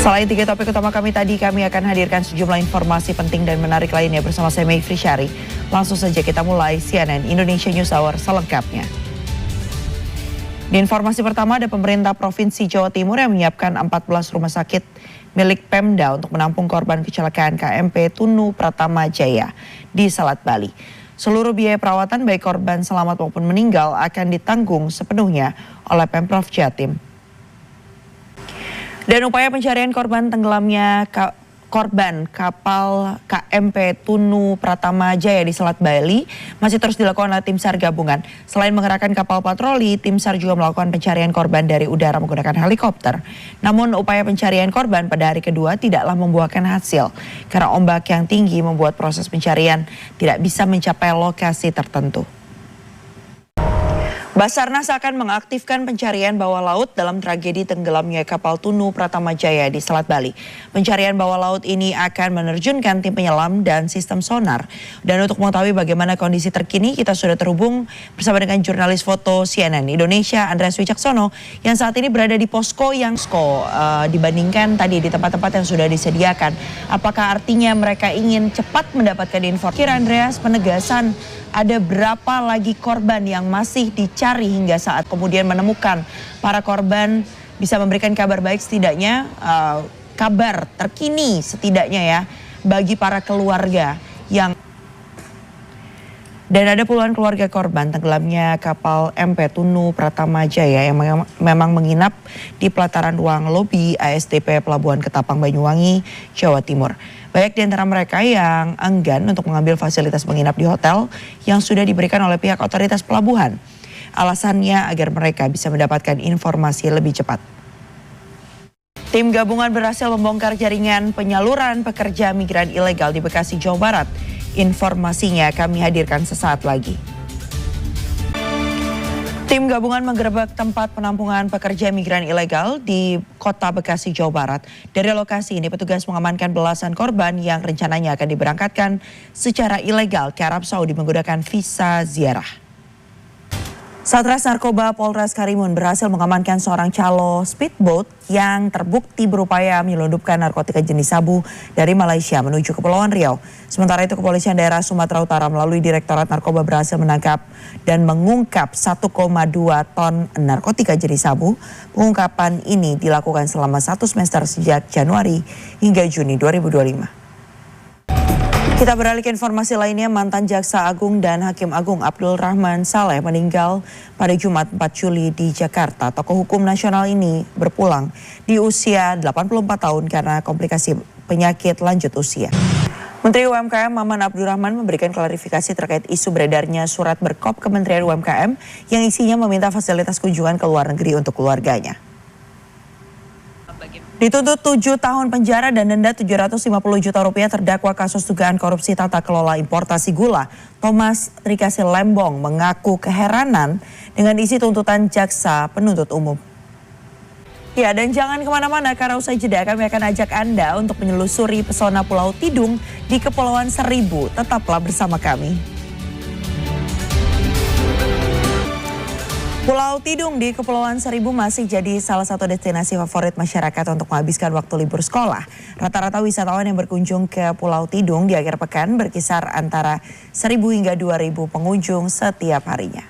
Selain tiga topik utama kami akan hadirkan sejumlah informasi penting dan menarik lainnya bersama saya Mayfri Syari. Langsung saja kita mulai CNN Indonesia News Hour selengkapnya. Di informasi pertama ada pemerintah Provinsi Jawa Timur yang menyiapkan 14 rumah sakit milik Pemda untuk menampung korban kecelakaan KMP Tunu Pratama Jaya di Salat Bali. Seluruh biaya perawatan baik korban selamat maupun meninggal akan ditanggung sepenuhnya oleh Pemprov Jatim. Dan upaya pencarian korban tenggelamnya korban kapal KMP Tunu Pratama Jaya di Selat Bali masih terus dilakukan oleh tim SAR gabungan. Selain mengerahkan kapal patroli, tim SAR juga melakukan pencarian korban dari udara menggunakan helikopter. Namun upaya pencarian korban pada hari kedua tidaklah membuahkan hasil karena ombak yang tinggi membuat proses pencarian tidak bisa mencapai lokasi tertentu. Basarnas akan mengaktifkan pencarian bawah laut dalam tragedi tenggelamnya kapal Tunu Pratama Jaya di Selat Bali. Pencarian bawah laut ini akan menerjunkan tim penyelam dan sistem sonar. Dan untuk mengetahui bagaimana kondisi terkini, kita sudah terhubung bersama dengan jurnalis foto CNN Indonesia Andreas Wicaksono yang saat ini berada di posko yang dibandingkan tadi di tempat-tempat yang sudah disediakan. Apakah artinya mereka ingin cepat mendapatkan informasi? Kira Andreas, penegasan ada berapa lagi korban yang masih dicari hingga saat kemudian menemukan para korban bisa memberikan kabar baik setidaknya kabar terkini setidaknya ya bagi para keluarga yang dan ada puluhan keluarga korban tenggelamnya kapal MP Tunu Pratama Jaya yang memang menginap di pelataran ruang lobi ASDP Pelabuhan Ketapang Banyuwangi, Jawa Timur. Banyak di antara mereka yang enggan untuk mengambil fasilitas menginap di hotel yang sudah diberikan oleh pihak otoritas pelabuhan. Alasannya agar mereka bisa mendapatkan informasi lebih cepat. Tim gabungan berhasil membongkar jaringan penyaluran pekerja migran ilegal di Bekasi, Jawa Barat. Informasinya kami hadirkan sesaat lagi. Tim gabungan menggerebek tempat penampungan pekerja migran ilegal di Kota Bekasi, Jawa Barat. Dari lokasi ini petugas mengamankan belasan korban yang rencananya akan diberangkatkan secara ilegal ke Arab Saudi menggunakan visa ziarah. Satres Narkoba Polres Karimun berhasil mengamankan seorang calo speedboat yang terbukti berupaya menyelundupkan narkotika jenis sabu dari Malaysia menuju Kepulauan Riau. Sementara itu Kepolisian Daerah Sumatera Utara melalui Direktorat Narkoba berhasil menangkap dan mengungkap 1,2 ton narkotika jenis sabu. Pengungkapan ini dilakukan selama 1 semester sejak Januari hingga Juni 2025. Kita beralih ke informasi lainnya, mantan Jaksa Agung dan Hakim Agung Abdul Rahman Saleh meninggal pada Jumat 4 Juli di Jakarta. Tokoh hukum nasional ini berpulang di usia 84 tahun karena komplikasi penyakit lanjut usia. Menteri UMKM Maman Abdurrahman memberikan klarifikasi terkait isu beredarnya surat berkop Kementerian UMKM yang isinya meminta fasilitas kunjungan ke luar negeri untuk keluarganya. Dituntut 7 tahun penjara dan denda 750 juta rupiah terdakwa kasus dugaan korupsi tata kelola importasi gula. Thomas Trikasi Lembong mengaku keheranan dengan isi tuntutan jaksa penuntut umum. Ya, dan jangan kemana-mana karena usai jeda kami akan ajak Anda untuk menyelusuri pesona Pulau Tidung di Kepulauan Seribu. Tetaplah bersama kami. Pulau Tidung di Kepulauan Seribu masih jadi salah satu destinasi favorit masyarakat untuk menghabiskan waktu libur sekolah. Rata-rata wisatawan yang berkunjung ke Pulau Tidung di akhir pekan berkisar antara 1.000 hingga 2.000 pengunjung setiap harinya.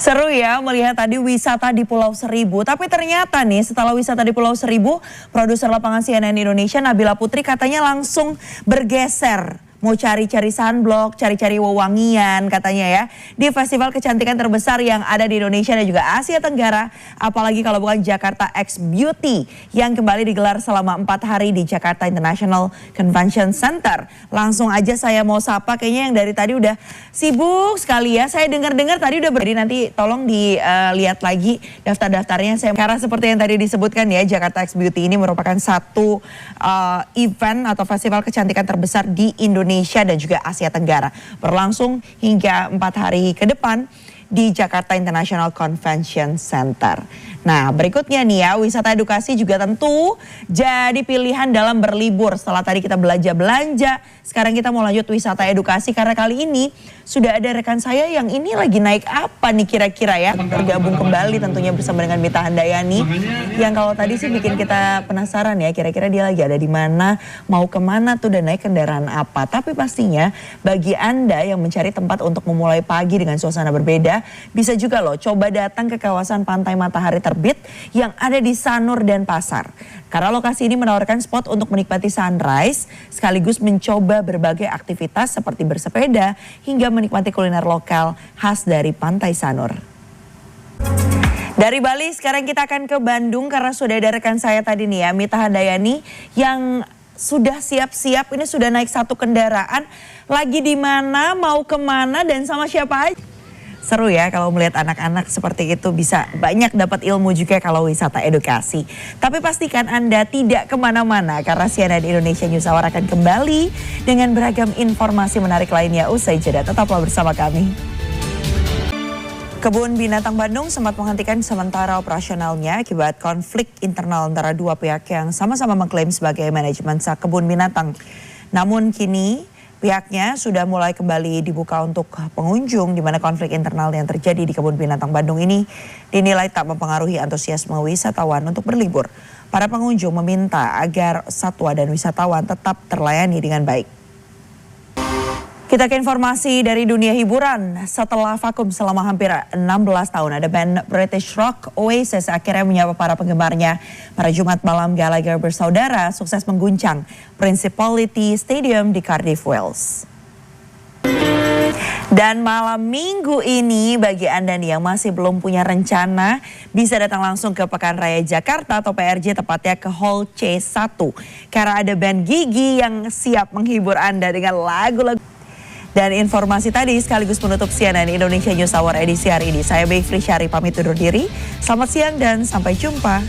Seru ya melihat tadi wisata di Pulau Seribu, tapi ternyata nih setelah wisata di Pulau Seribu, produser lapangan CNN Indonesia Nabila Putri katanya langsung bergeser. Mau cari-cari sunblock, cari-cari wewangian katanya ya. Di festival kecantikan terbesar yang ada di Indonesia dan juga Asia Tenggara. Apalagi kalau bukan Jakarta X Beauty yang kembali digelar selama 4 hari di Jakarta International Convention Center. Langsung aja saya mau sapa, kayaknya yang dari tadi udah sibuk sekali ya. Saya dengar-dengar tadi udah berdiri, nanti tolong dilihat lagi daftar-daftarnya. Karena seperti yang tadi disebutkan ya, Jakarta X Beauty ini merupakan satu event atau festival kecantikan terbesar di Indonesia dan juga Asia Tenggara, berlangsung hingga 4 hari ke depan di Jakarta International Convention Center. Nah, berikutnya nih ya, wisata edukasi juga tentu jadi pilihan dalam berlibur. Setelah tadi kita belanja-belanja, sekarang kita mau lanjut wisata edukasi karena kali ini sudah ada rekan saya yang ini lagi naik apa nih kira-kira ya. Bergabung kembali tentunya bersama dengan Mita Handayani. Yang kalau tadi sih bikin kita penasaran ya, kira-kira dia lagi ada di mana, mau kemana tuh dan naik kendaraan apa. Tapi pastinya bagi Anda yang mencari tempat untuk memulai pagi dengan suasana berbeda, bisa juga loh coba datang ke kawasan Pantai Matahari Terbit yang ada di Sanur dan Pasar. Karena lokasi ini menawarkan spot untuk menikmati sunrise sekaligus mencoba berbagai aktivitas seperti bersepeda hingga menikmati kuliner lokal khas dari Pantai Sanur. Dari Bali sekarang kita akan ke Bandung karena sudah ada rekan saya tadi nih ya, Mita Handayani yang sudah siap-siap, ini sudah naik satu kendaraan, lagi di mana, mau kemana dan sama siapa aja. Seru ya kalau melihat anak-anak seperti itu, bisa banyak dapat ilmu juga kalau wisata edukasi. Tapi pastikan Anda tidak kemana-mana karena CNN Indonesia News Hour akan kembali dengan beragam informasi menarik lainnya usai jeda. Tetaplah bersama kami. Kebun Binatang Bandung sempat menghentikan sementara operasionalnya akibat konflik internal antara dua pihak yang sama-sama mengklaim sebagai manajemen kebun binatang. Namun kini pihaknya sudah mulai kembali dibuka untuk pengunjung di mana konflik internal yang terjadi di Kebun Binatang Bandung ini dinilai tak mempengaruhi antusiasme wisatawan untuk berlibur. Para pengunjung meminta agar satwa dan wisatawan tetap terlayani dengan baik. Kita ke informasi dari dunia hiburan. Setelah vakum selama hampir 16 tahun, ada band British Rock Oasis akhirnya menyapa para penggemarnya. Pada Jumat malam, Gallagher bersaudara sukses mengguncang Principality Stadium di Cardiff, Wales. Dan malam minggu ini bagi Anda nih yang masih belum punya rencana, bisa datang langsung ke Pekan Raya Jakarta atau PRJ, tepatnya ke Hall C1. Karena ada band Gigi yang siap menghibur Anda dengan lagu-lagu. Dan informasi tadi sekaligus menutup CNN Indonesia News Hour edisi hari ini. Saya Mayfri Syari pamit undur diri. Selamat siang dan sampai jumpa.